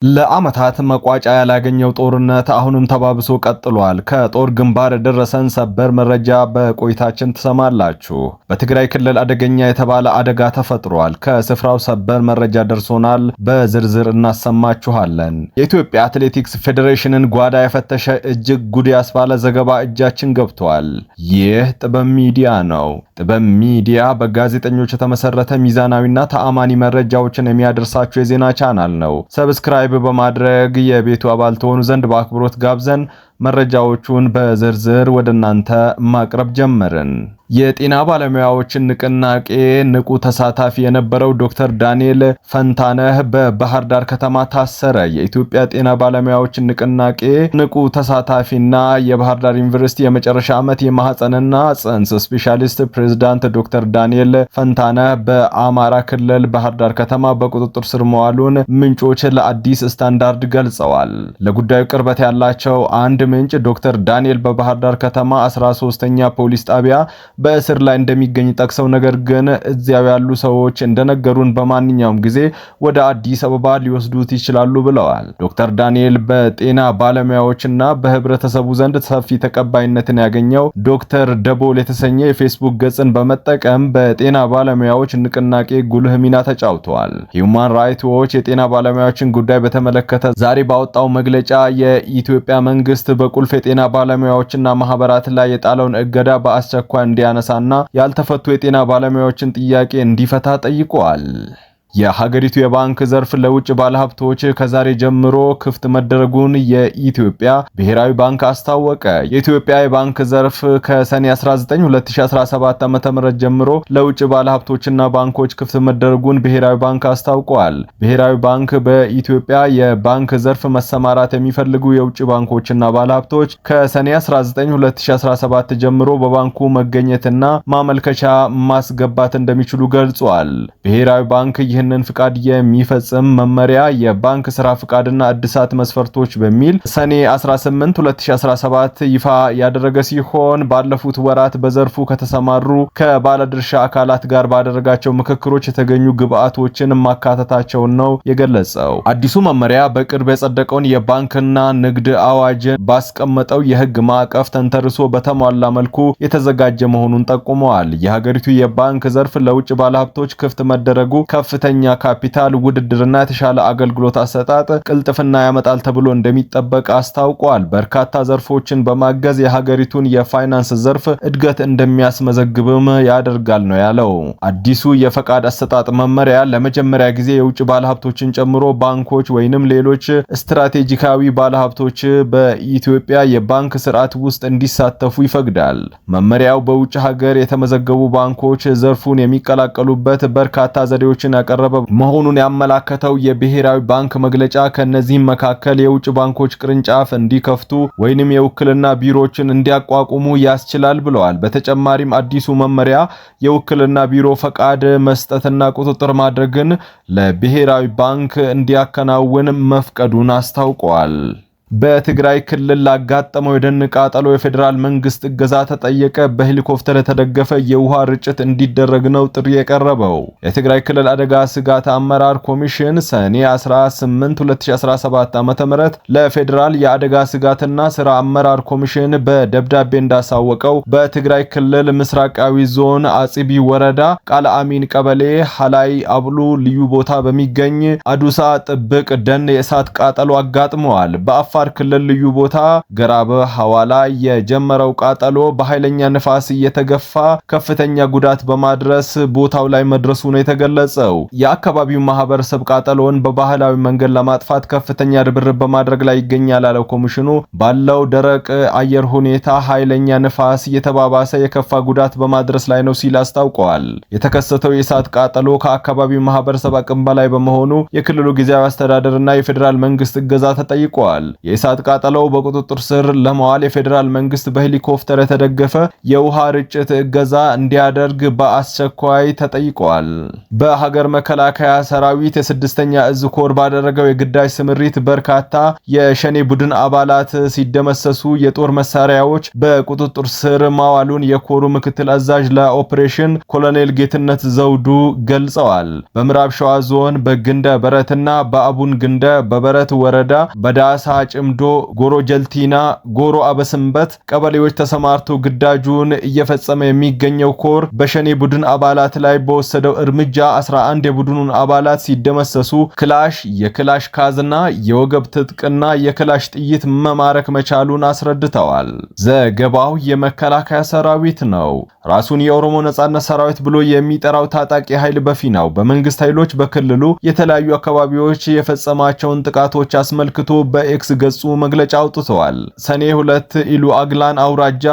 ለዓመታት መቋጫ ያላገኘው ጦርነት አሁንም ተባብሶ ቀጥሏል። ከጦር ግንባር የደረሰን ሰበር መረጃ በቆይታችን ትሰማላችሁ። በትግራይ ክልል አደገኛ የተባለ አደጋ ተፈጥሯል። ከስፍራው ሰበር መረጃ ደርሶናል፣ በዝርዝር እናሰማችኋለን። የኢትዮጵያ አትሌቲክስ ፌዴሬሽንን ጓዳ የፈተሸ እጅግ ጉድ ያስባለ ዘገባ እጃችን ገብቷል። ይህ ጥበብ ሚዲያ ነው። ጥበብ ሚዲያ በጋዜጠኞች የተመሰረተ ሚዛናዊና ተአማኒ መረጃዎችን የሚያደርሳችሁ የዜና ቻናል ነው። ሰብስክራይብ በማድረግ የቤቱ አባል ትሆኑ ዘንድ በአክብሮት ጋብዘን መረጃዎቹን በዝርዝር ወደ እናንተ ማቅረብ ጀመርን። የጤና ባለሙያዎችን ንቅናቄ ንቁ ተሳታፊ የነበረው ዶክተር ዳንኤል ፈንታነህ በባህር ዳር ከተማ ታሰረ። የኢትዮጵያ ጤና ባለሙያዎችን ንቅናቄ ንቁ ተሳታፊና የባህር ዳር ዩኒቨርሲቲ የመጨረሻ ዓመት የማህፀንና ጽንስ ስፔሻሊስት ፕሬዝዳንት ዶክተር ዳንኤል ፈንታነህ በአማራ ክልል ባህር ዳር ከተማ በቁጥጥር ስር መዋሉን ምንጮች ለአዲስ ስታንዳርድ ገልጸዋል። ለጉዳዩ ቅርበት ያላቸው አንድ ምንጭ ዶክተር ዳንኤል በባህር ዳር ከተማ 13ኛ ፖሊስ ጣቢያ በእስር ላይ እንደሚገኝ ጠቅሰው ነገር ግን እዚያው ያሉ ሰዎች እንደነገሩን በማንኛውም ጊዜ ወደ አዲስ አበባ ሊወስዱት ይችላሉ ብለዋል። ዶክተር ዳንኤል በጤና ባለሙያዎችና በህብረተሰቡ ዘንድ ሰፊ ተቀባይነትን ያገኘው ዶክተር ደቦል የተሰኘ የፌስቡክ ገጽን በመጠቀም በጤና ባለሙያዎች ንቅናቄ ጉልህ ሚና ተጫውተዋል። ሂዩማን ራይትስ ዎች የጤና ባለሙያዎችን ጉዳይ በተመለከተ ዛሬ ባወጣው መግለጫ የኢትዮጵያ መንግስት በቁልፍ የጤና ባለሙያዎችና ማህበራት ላይ የጣለውን እገዳ በአስቸኳይ እንዲያነሳና ያልተፈቱ የጤና ባለሙያዎችን ጥያቄ እንዲፈታ ጠይቋል። የሀገሪቱ የባንክ ዘርፍ ለውጭ ባለሀብቶች ከዛሬ ጀምሮ ክፍት መደረጉን የኢትዮጵያ ብሔራዊ ባንክ አስታወቀ። የኢትዮጵያ የባንክ ዘርፍ ከሰኔ 19 2017 ዓ.ም ጀምሮ ለውጭ ባለሀብቶችና ባንኮች ክፍት መደረጉን ብሔራዊ ባንክ አስታውቋል። ብሔራዊ ባንክ በኢትዮጵያ የባንክ ዘርፍ መሰማራት የሚፈልጉ የውጭ ባንኮችና ባለሀብቶች ከሰኔ 19 2017 ጀምሮ በባንኩ መገኘትና ማመልከቻ ማስገባት እንደሚችሉ ገልጿል። ብሔራዊ ባንክ ይህንን ፍቃድ የሚፈጽም መመሪያ የባንክ ስራ ፍቃድና እድሳት መስፈርቶች በሚል ሰኔ 18 2017 ይፋ ያደረገ ሲሆን ባለፉት ወራት በዘርፉ ከተሰማሩ ከባለድርሻ አካላት ጋር ባደረጋቸው ምክክሮች የተገኙ ግብአቶችን ማካተታቸውን ነው የገለጸው። አዲሱ መመሪያ በቅርብ የጸደቀውን የባንክና ንግድ አዋጅን ባስቀመጠው የህግ ማዕቀፍ ተንተርሶ በተሟላ መልኩ የተዘጋጀ መሆኑን ጠቁመዋል። የሀገሪቱ የባንክ ዘርፍ ለውጭ ባለሀብቶች ክፍት መደረጉ ከፍተኛ ካፒታል ውድድርና የተሻለ አገልግሎት አሰጣጥ ቅልጥፍና ያመጣል ተብሎ እንደሚጠበቅ አስታውቋል። በርካታ ዘርፎችን በማገዝ የሀገሪቱን የፋይናንስ ዘርፍ እድገት እንደሚያስመዘግብም ያደርጋል ነው ያለው። አዲሱ የፈቃድ አሰጣጥ መመሪያ ለመጀመሪያ ጊዜ የውጭ ባለሀብቶችን ጨምሮ ባንኮች ወይንም ሌሎች ስትራቴጂካዊ ባለሀብቶች በኢትዮጵያ የባንክ ስርዓት ውስጥ እንዲሳተፉ ይፈቅዳል። መመሪያው በውጭ ሀገር የተመዘገቡ ባንኮች ዘርፉን የሚቀላቀሉበት በርካታ ዘዴዎችን ያቀረበ መሆኑን ያመላከተው የብሔራዊ ባንክ መግለጫ ከነዚህም መካከል የውጭ ባንኮች ቅርንጫፍ እንዲከፍቱ ወይንም የውክልና ቢሮዎችን እንዲያቋቁሙ ያስችላል ብለዋል። በተጨማሪም አዲሱ መመሪያ የውክልና ቢሮ ፈቃድ መስጠትና ቁጥጥር ማድረግን ለብሔራዊ ባንክ እንዲያከናውን መፍቀዱን አስታውቋል። በትግራይ ክልል ላጋጠመው የደን ቃጠሎ የፌዴራል መንግስት እገዛ ተጠየቀ። በሄሊኮፕተር የተደገፈ የውሃ ርጭት እንዲደረግ ነው ጥሪ የቀረበው። የትግራይ ክልል አደጋ ስጋት አመራር ኮሚሽን ሰኔ 18 2017 ዓ.ም ለፌዴራል የአደጋ ስጋትና ስራ አመራር ኮሚሽን በደብዳቤ እንዳሳወቀው በትግራይ ክልል ምስራቃዊ ዞን አጽቢ ወረዳ ቃለ አሚን ቀበሌ ሐላይ አብሉ ልዩ ቦታ በሚገኝ አዱሳ ጥብቅ ደን የእሳት ቃጠሎ አጋጥመዋል። በአፋር ክልል ልዩ ቦታ ገራበ ሐዋላ የጀመረው ቃጠሎ በኃይለኛ ንፋስ እየተገፋ ከፍተኛ ጉዳት በማድረስ ቦታው ላይ መድረሱ ነው የተገለጸው። የአካባቢው ማህበረሰብ ቃጠሎውን በባህላዊ መንገድ ለማጥፋት ከፍተኛ ርብርብ በማድረግ ላይ ይገኛል ያለው ኮሚሽኑ ባለው ደረቅ አየር ሁኔታ ኃይለኛ ንፋስ እየተባባሰ የከፋ ጉዳት በማድረስ ላይ ነው ሲል አስታውቀዋል። የተከሰተው የእሳት ቃጠሎ ከአካባቢው ማህበረሰብ አቅም በላይ በመሆኑ የክልሉ ጊዜያዊ አስተዳደርና የፌዴራል መንግስት እገዛ ተጠይቋል። የእሳት ቃጠሎው በቁጥጥር ስር ለማዋል የፌዴራል መንግስት በሄሊኮፕተር የተደገፈ የውሃ ርጭት እገዛ እንዲያደርግ በአስቸኳይ ተጠይቋል። በሀገር መከላከያ ሰራዊት የስድስተኛ እዝ ኮር ባደረገው የግዳጅ ስምሪት በርካታ የሸኔ ቡድን አባላት ሲደመሰሱ የጦር መሳሪያዎች በቁጥጥር ስር ማዋሉን የኮሩ ምክትል አዛዥ ለኦፕሬሽን ኮሎኔል ጌትነት ዘውዱ ገልጸዋል። በምዕራብ ሸዋ ዞን በግንደ በረትና በአቡን ግንደ በበረት ወረዳ በዳሳ ጭምዶ፣ ጎሮ ጀልቲና፣ ጎሮ አበስንበት ቀበሌዎች ተሰማርቶ ግዳጁን እየፈጸመ የሚገኘው ኮር በሸኔ ቡድን አባላት ላይ በወሰደው እርምጃ 11 የቡድኑን አባላት ሲደመሰሱ ክላሽ፣ የክላሽ ካዝና፣ የወገብ ትጥቅና የክላሽ ጥይት መማረክ መቻሉን አስረድተዋል። ዘገባው የመከላከያ ሰራዊት ነው። ራሱን የኦሮሞ ነጻነት ሰራዊት ብሎ የሚጠራው ታጣቂ ኃይል በፊናው በመንግስት ኃይሎች በክልሉ የተለያዩ አካባቢዎች የፈጸማቸውን ጥቃቶች አስመልክቶ በኤክስ ገጹ መግለጫ አውጥቷል። ሰኔ 2 ኢሉ አግላን አውራጃ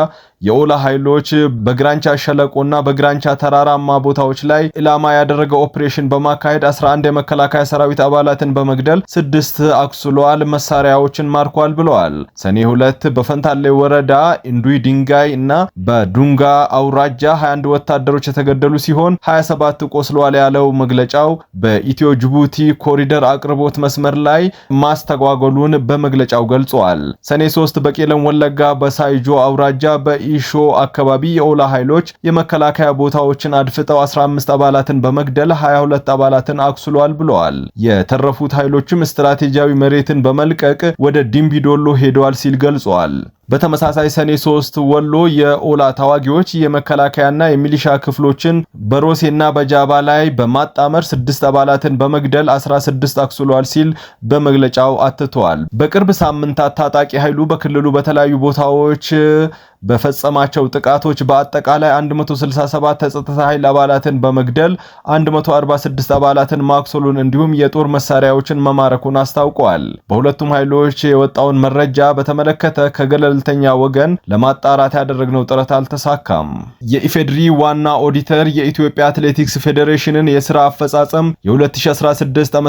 የኦላ ኃይሎች በግራንቻ ሸለቆና በግራንቻ ተራራማ ቦታዎች ላይ ኢላማ ያደረገው ኦፕሬሽን በማካሄድ 11 የመከላከያ ሰራዊት አባላትን በመግደል 6 አቁስሏል፣ መሳሪያዎችን ማርኳል ብለዋል። ሰኔ 2 በፈንታሌ ወረዳ እንዱይ ድንጋይ እና በዱንጋ አውራጃ 21 ወታደሮች የተገደሉ ሲሆን 27 ቆስሏል ያለው መግለጫው በኢትዮ ጅቡቲ ኮሪደር አቅርቦት መስመር ላይ ማስተጓጎሉን በመግለጫው ገልጿል። ሰኔ 3 በቄለም ወለጋ በሳይጆ አውራጃ ኢሾ አካባቢ የኦላ ኃይሎች የመከላከያ ቦታዎችን አድፍጠው 15 አባላትን በመግደል 22 አባላትን አቁስሏል ብለዋል። የተረፉት ኃይሎችም ስትራቴጂያዊ መሬትን በመልቀቅ ወደ ዲምቢዶሎ ሄደዋል ሲል ገልጿል። በተመሳሳይ ሰኔ 3 ወሎ የኦላ ተዋጊዎች የመከላከያና የሚሊሻ ክፍሎችን በሮሴና በጃባ ላይ በማጣመር 6 አባላትን በመግደል 16 አቁስሏል ሲል በመግለጫው አትተዋል። በቅርብ ሳምንታት ታጣቂ ኃይሉ በክልሉ በተለያዩ ቦታዎች በፈጸማቸው ጥቃቶች በአጠቃላይ 167 የጸጥታ ኃይል አባላትን በመግደል 146 አባላትን ማቁሰሉን እንዲሁም የጦር መሳሪያዎችን መማረኩን አስታውቀዋል። በሁለቱም ኃይሎች የወጣውን መረጃ በተመለከተ ከገለልተኛ ወገን ለማጣራት ያደረግነው ጥረት አልተሳካም። የኢፌድሪ ዋና ኦዲተር የኢትዮጵያ አትሌቲክስ ፌዴሬሽንን የሥራ አፈጻጸም የ2016 ዓ.ም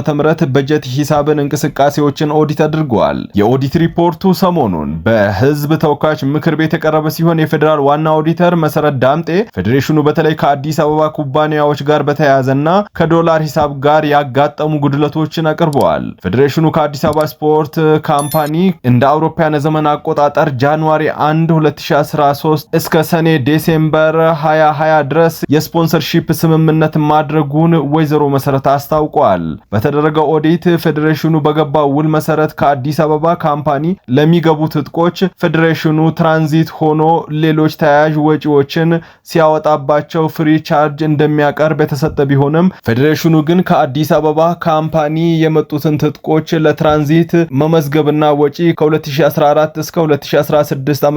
በጀት ሂሳብን እንቅስቃሴዎችን ኦዲት አድርጓል። የኦዲት ሪፖርቱ ሰሞኑን በሕዝብ ተወካዮች ምክር ቤት የቀረበ ሲሆን የፌዴራል ዋና ኦዲተር መሰረት ዳምጤ ፌዴሬሽኑ በተለይ ከአዲስ አበባ ኩባንያዎች ጋር በተያያዘና ከዶላር ሂሳብ ጋር ያጋጠሙ ጉድለቶችን አቅርበዋል። ፌዴሬሽኑ ከአዲስ አበባ ስፖርት ካምፓኒ እንደ አውሮፓውያን ዘመን አቆጣጠር ጃንዋሪ 1 2013 እስከ ሰኔ ዲሴምበር 2020 ድረስ የስፖንሰርሺፕ ስምምነት ማድረጉን ወይዘሮ መሰረት አስታውቀዋል። በተደረገው ኦዲት ፌዴሬሽኑ በገባው ውል መሰረት ከአዲስ አበባ ካምፓኒ ለሚገቡ ትጥቆች ፌዴሬሽኑ ትራንዚት ሆኖ ሌሎች ተያያዥ ወጪዎችን ሲያወጣባቸው ፍሪ ቻርጅ እንደሚያቀርብ የተሰጠ ቢሆንም ፌዴሬሽኑ ግን ከአዲስ አበባ ካምፓኒ የመጡትን ትጥቆች ለትራንዚት መመዝገብና ወጪ ከ2014 እስከ 2016 ዓ.ም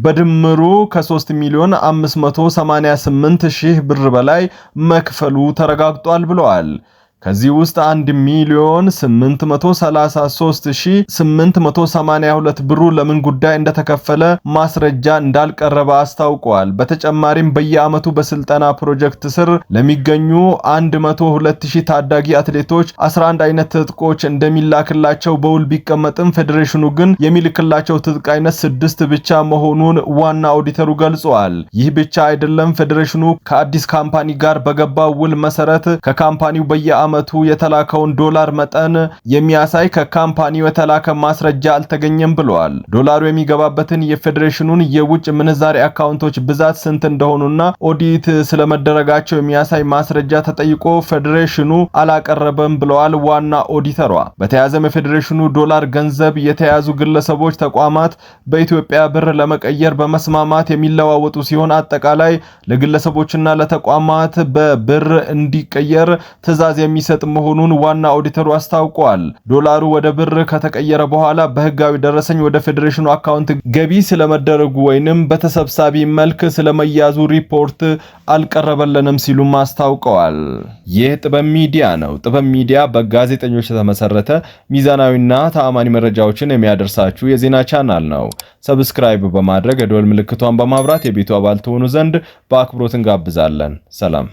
በድምሩ ከ3,588,000 ብር በላይ መክፈሉ ተረጋግጧል ብለዋል። ከዚህ ውስጥ 1,833,882 ብሩ ለምን ጉዳይ እንደተከፈለ ማስረጃ እንዳልቀረበ አስታውቀዋል። በተጨማሪም በየዓመቱ በስልጠና ፕሮጀክት ስር ለሚገኙ 102,000 ታዳጊ አትሌቶች 11 አይነት ትጥቆች እንደሚላክላቸው በውል ቢቀመጥም ፌዴሬሽኑ ግን የሚልክላቸው ትጥቅ አይነት 6 ብቻ መሆኑን ዋና ኦዲተሩ ገልጸዋል። ይህ ብቻ አይደለም። ፌዴሬሽኑ ከአዲስ ካምፓኒ ጋር በገባው ውል መሰረት ከካምፓኒው በየዓመቱ የተላከውን ዶላር መጠን የሚያሳይ ከካምፓኒው የተላከ ማስረጃ አልተገኘም ብለዋል። ዶላሩ የሚገባበትን የፌዴሬሽኑን የውጭ ምንዛሪ አካውንቶች ብዛት ስንት እንደሆኑና ኦዲት ስለመደረጋቸው የሚያሳይ ማስረጃ ተጠይቆ ፌዴሬሽኑ አላቀረበም ብለዋል ዋና ኦዲተሯ። በተያያዘም የፌዴሬሽኑ ዶላር ገንዘብ የተያዙ ግለሰቦች፣ ተቋማት በኢትዮጵያ ብር ለመቀየር በመስማማት የሚለዋወጡ ሲሆን አጠቃላይ ለግለሰቦችና ለተቋማት በብር እንዲቀየር ትዕዛዝ የሚሰጥ መሆኑን ዋና ኦዲተሩ አስታውቀዋል። ዶላሩ ወደ ብር ከተቀየረ በኋላ በህጋዊ ደረሰኝ ወደ ፌዴሬሽኑ አካውንት ገቢ ስለመደረጉ ወይንም በተሰብሳቢ መልክ ስለመያዙ ሪፖርት አልቀረበለንም ሲሉም አስታውቀዋል። ይህ ጥበብ ሚዲያ ነው። ጥበብ ሚዲያ በጋዜጠኞች የተመሰረተ ሚዛናዊና ተአማኒ መረጃዎችን የሚያደርሳችሁ የዜና ቻናል ነው። ሰብስክራይብ በማድረግ የደወል ምልክቷን በማብራት የቤቱ አባል ትሆኑ ዘንድ በአክብሮት እንጋብዛለን። ሰላም።